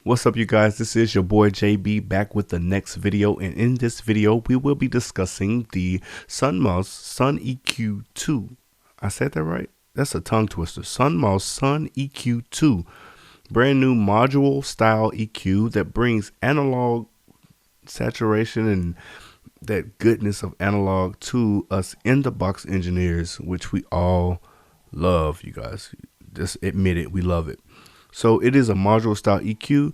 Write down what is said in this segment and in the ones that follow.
What's up, you guys? This is your boy JB back with the next video, and in this video we will be discussing the Sonimus SONEQ2. I said that right? That's a tongue twister. Sonimus SONEQ2, brand new module style EQ that brings analog saturation and that goodness of analog to us in the box engineers, which we all love. You guys, just admit it, we love it. So it is a module style EQ,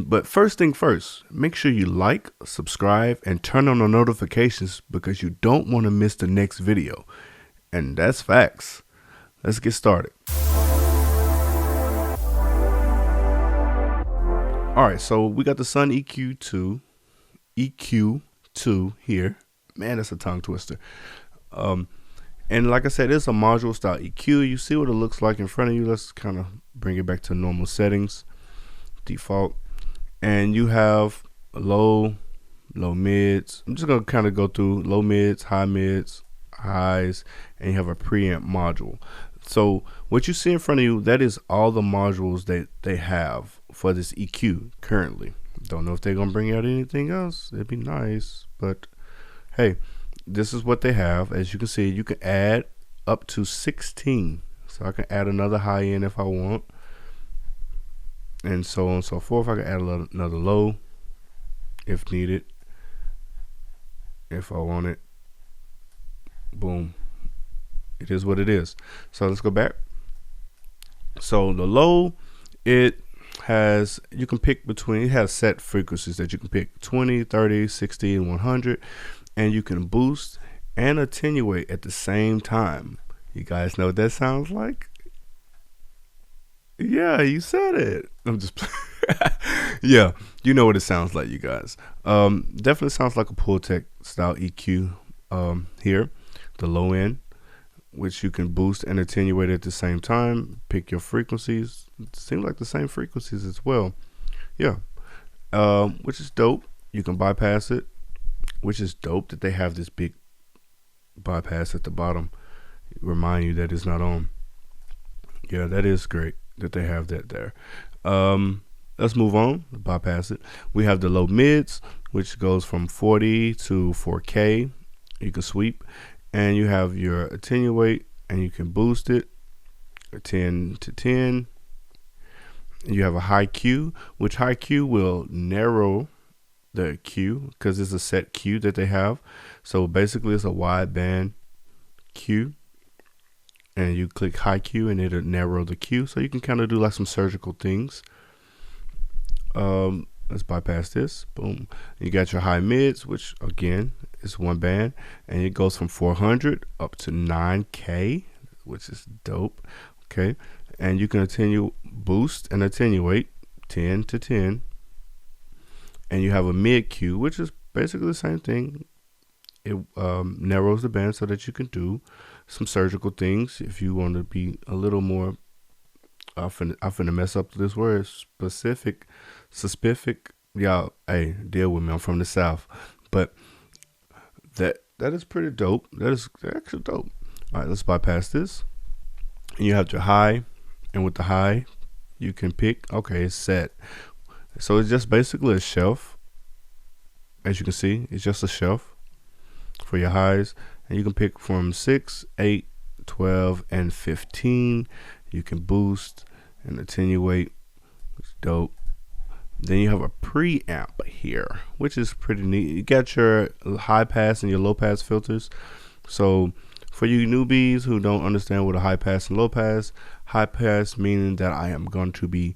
but first thing first, make sure you like, subscribe, and turn on the notifications because you don't want to miss the next video. And that's facts. Let's get started. Alright, so we got the SONEQ2 here. Man, that's a tongue twister. And like I said, it's a module style EQ. You see what it looks like in front of you. Let's kind of bring it back to normal settings, default. And you have low mids. I'm just going to kind of go through low mids, highs, and you have a preamp module. So what you see in front of you, that is all the modules that they have for this EQ currently. Don't know if they're going to bring out anything else. It'd be nice, but hey, this is what they have. As you can see, you can add up to 16. So I can add another high end if I want, and so on and so forth. I can add another low if needed, if I want it. Boom. It is what it is. So let's go back. So the low, it has, you can pick between, it has set frequencies that you can pick: 20, 30, 60, and 100. And you can boost and attenuate at the same time. You guys know what that sounds like? Yeah, you said it. I'm just yeah, you know what it sounds like, you guys. Definitely sounds like a Pultec style EQ here. The low end, which you can boost and attenuate at the same time. Pick your frequencies. It seems like the same frequencies as well. Yeah, which is dope. You can bypass it, which is dope that they have this big bypass at the bottom. Remind you that it's not on. Yeah, that is great that they have that there. Let's move on. Bypass it. We have the low mids, which goes from 40 to 4K. You can sweep, and you have your attenuate, and you can boost it 10 to 10. You have a high Q, which high Q will narrow the Q because it's a set Q that they have. So basically it's a wide band Q, and you click high Q and it'll narrow the Q, so you can kind of do like some surgical things. Let's bypass this. Boom. You got your high mids, which again is one band, and it goes from 400 up to 9K, which is dope. Okay, and you can boost and attenuate 10 to 10. And you have a mid Q, which is basically the same thing. It narrows the band so that you can do some surgical things if you want to be a little more. I'm finna mess up this word. Specific. Y'all, hey, deal with me. I'm from the South, but that is pretty dope. That is actually dope. All right, let's bypass this. And you have your high, and with the high, you can pick. Okay, it's set. So it's just basically a shelf. As you can see, it's just a shelf for your highs. And you can pick from 6, 8, 12, and 15. You can boost and attenuate, which is dope. Then you have a preamp here, which is pretty neat. You got your high pass and your low pass filters. So for you newbies who don't understand what a high pass and low pass meaning that I am going to be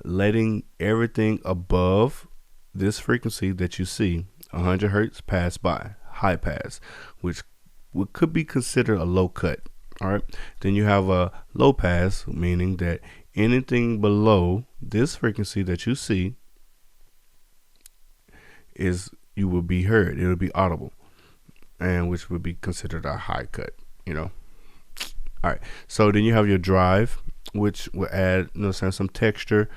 letting everything above this frequency that you see, 100 hertz, pass by. High pass, which could be considered a low cut. All right. Then you have a low pass, meaning that anything below this frequency that you see you will be heard. It will be audible, and which would be considered a high cut. All right. So then you have your drive, which will add, some texture,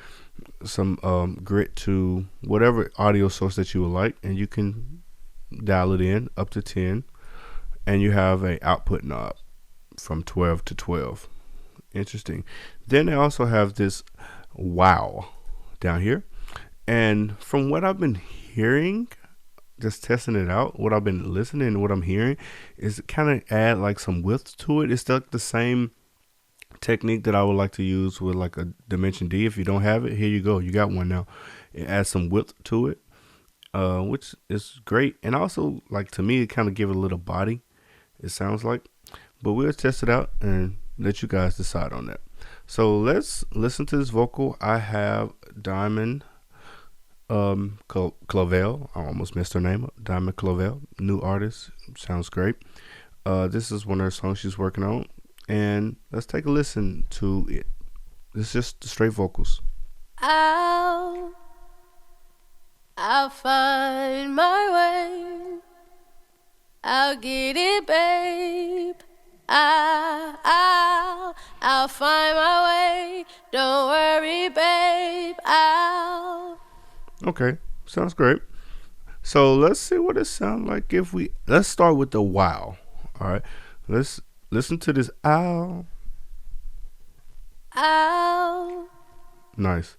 some grit to whatever audio source that you would like, and you can dial it in up to 10. And you have a output knob from 12 to 12. Interesting. Then they also have this wow down here. And from what I've been hearing, just testing it out, what I've been listening and what I'm hearing is kind of add like some width to it. It's like the same technique that I would like to use with like a Dimension D. If you don't have it, here you go. You got one now. It adds some width to it, which is great. And also, like, to me, it kind of give it a little body, it sounds like. But we'll test it out and let you guys decide on that. So let's listen to this vocal. I have Diamond Clavell. I almost messed her name up. Diamond Clavell, new artist. Sounds great. This is one of her songs she's working on. And let's take a listen to it. It's just the straight vocals. I'll find my way. I'll get it, babe. I'll find my way. Don't worry, babe. Okay, sounds great. So let's see what it sounds like if let's start with the wow. All right, let's listen to this ow. Ow. Nice.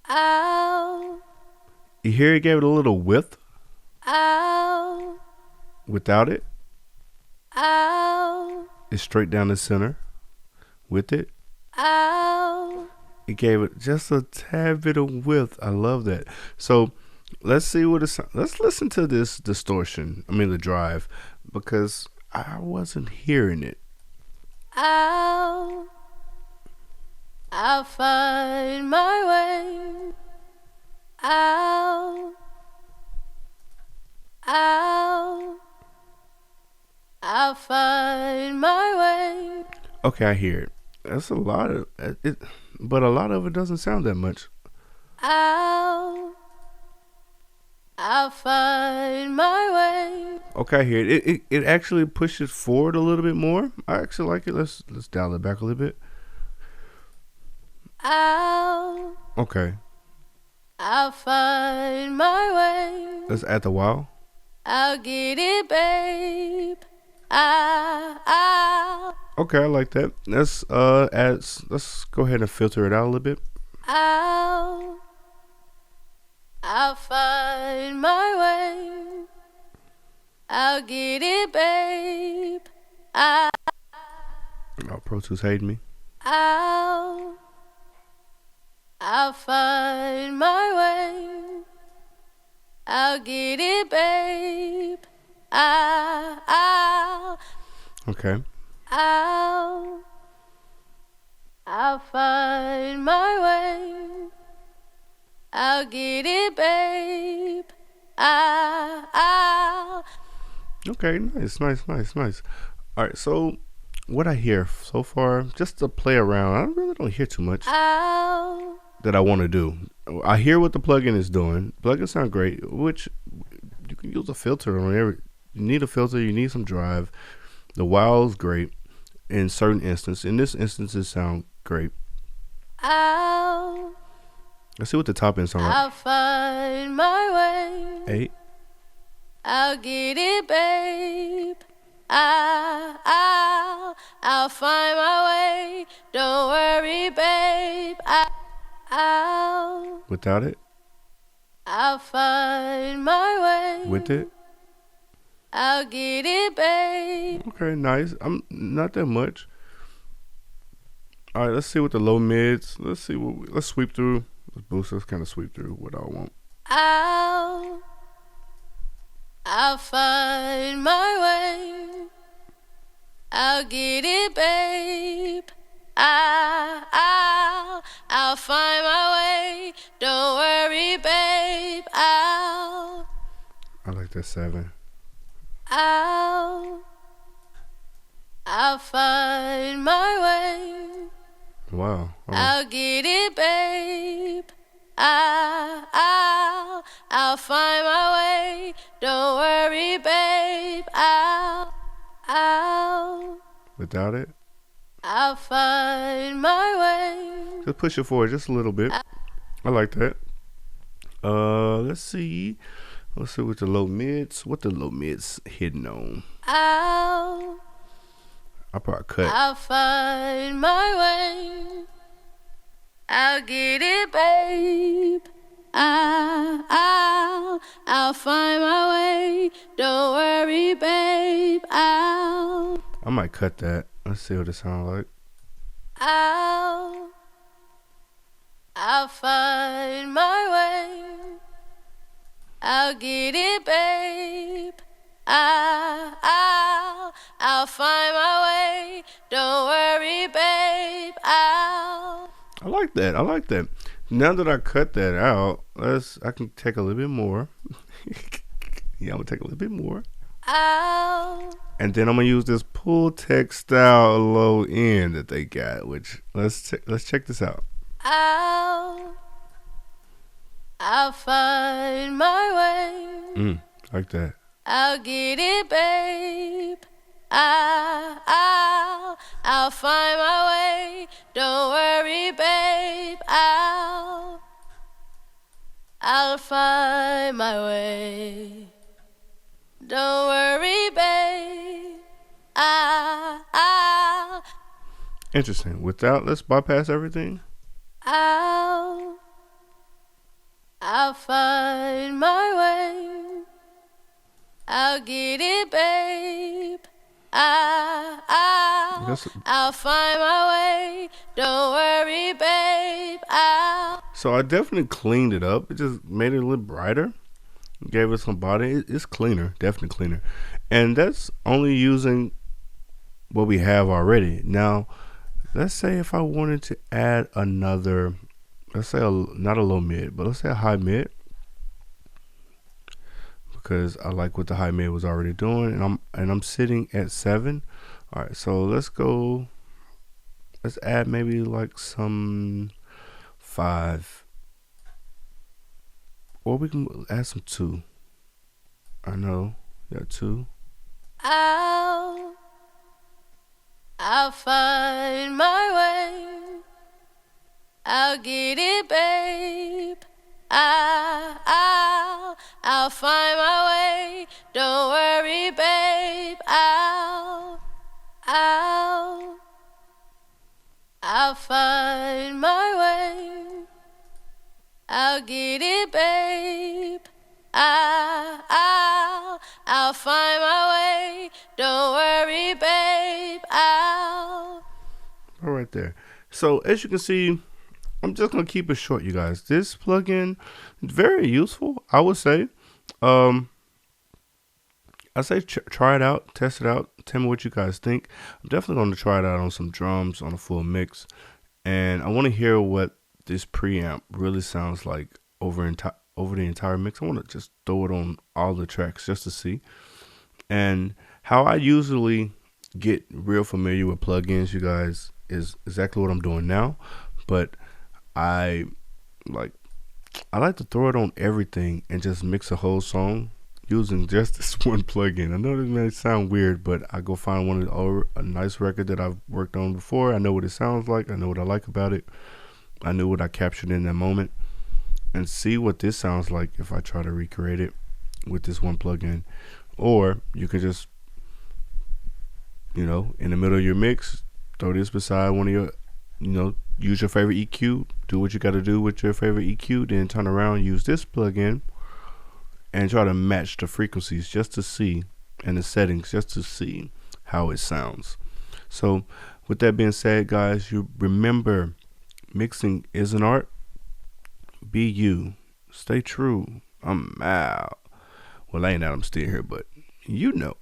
Ow. You hear it gave it a little width. Ow. Without it, Ow. it's straight down the center. With it, Ow. it gave it just a tad bit of width. I love that. So let's see what it's. Let's listen to this distortion. I mean the drive, because I wasn't hearing it. I'll find my way. I'll find my way. Okay, I hear it. That's a lot of it, but a lot of it doesn't sound that much. I'll find my way. Okay, I hear it. It actually pushes forward a little bit more. I actually like it. Let's dial it back a little bit. Okay. I'll find my way. Let's add the wow. I'll get it, babe. Okay, I like that. Let's let's go ahead and filter it out a little bit. I'll find my way. I'll get it, babe. Oh, Pro Tools hating me. I'll find my way. I'll get it, babe. Okay. I'll find my way. I'll get it, babe. Okay, nice. All right, so what I hear so far, just to play around, I really don't hear too much that I want to do. I hear what the plugin is doing. Plugins sound great, which you can use a filter on every. You need a filter. You need some drive. The wow is great in certain instances. In this instance, it sounds great. Let's see what the top end sound like. I'll find my way. 8. I'll get it, babe. I'll find my way. Don't worry, babe. Without it. I'll find my way. With it. I'll get it, babe. Okay, nice. I'm not that much. All right, let's see what the low mids. Let's see what let's sweep through. Let's boost. Let's kind of sweep through what I want. I'll find my way. I'll get it, babe. I'll find my way. Don't worry, babe. I like that 7. I'll find my way. Wow. I'll get it, babe. I'll find my way. Don't worry, babe. Without it. I'll find my way. Just push it forward just a little bit. I like that. Let's see. Let's see what the low mids. What the low mids hitting on? I'll probably cut. I'll find my way. I'll get it, babe. I'll find my way. Don't worry, babe. I might cut that. Let's see what it sounds like. I'll find my way. I'll get it, babe. I'll find my way. Don't worry, babe. I like that. I like that. Now that I cut that out, I can take a little bit more. Yeah, I'm gonna take a little bit more. And then I'm gonna use this pull text style low end that they got. Which let's check this out. I'll find my way. Like that. I'll get it, babe. I'll find my way. Don't worry, babe. I'll find my way. Don't worry, babe. Interesting. Let's bypass everything. I'll find my way. I'll get it, babe. I'll find my way. Don't worry, babe. So I definitely cleaned it up. It just made it a little brighter. Gave it some body. It's cleaner. Definitely cleaner. And that's only using what we have already. Now, let's say if I wanted to add another, let's say not a low mid, but let's say a high mid, because I like what the high mid was already doing, and I'm sitting at 7. All right, so let's add maybe like some 5, or we can add some 2. I know, yeah, 2. I'll find my way. I'll get it, babe. I'll find my way. Don't worry, babe. I'll find my way. I'll get it, babe. I'll find my way. Don't worry, babe. All right there. So as you can see, I'm just gonna keep it short, you guys. This plugin is very useful, I would say. I say try it out, test it out, tell me what you guys think. I'm definitely going to try it out on some drums, on a full mix, and I want to hear what this preamp really sounds like over the entire mix. I want to just throw it on all the tracks just to see. And how I usually get real familiar with plugins, you guys, is exactly what I'm doing now. But I like to throw it on everything and just mix a whole song using just this one plugin. I know this may sound weird, but I go find a nice record that I've worked on before. I know what it sounds like. I know what I like about it. I knew what I captured in that moment, and see what this sounds like if I try to recreate it with this one plugin. Or you can just, in the middle of your mix, throw this beside one of your, use your favorite EQ, do what you got to do with your favorite EQ, then turn around, use this plugin, and try to match the frequencies just to see, and the settings just to see how it sounds. So with that being said, guys, you remember, mixing is an art. Be you. Stay true. I'm out. Well, I ain't out. I'm still here, but you know.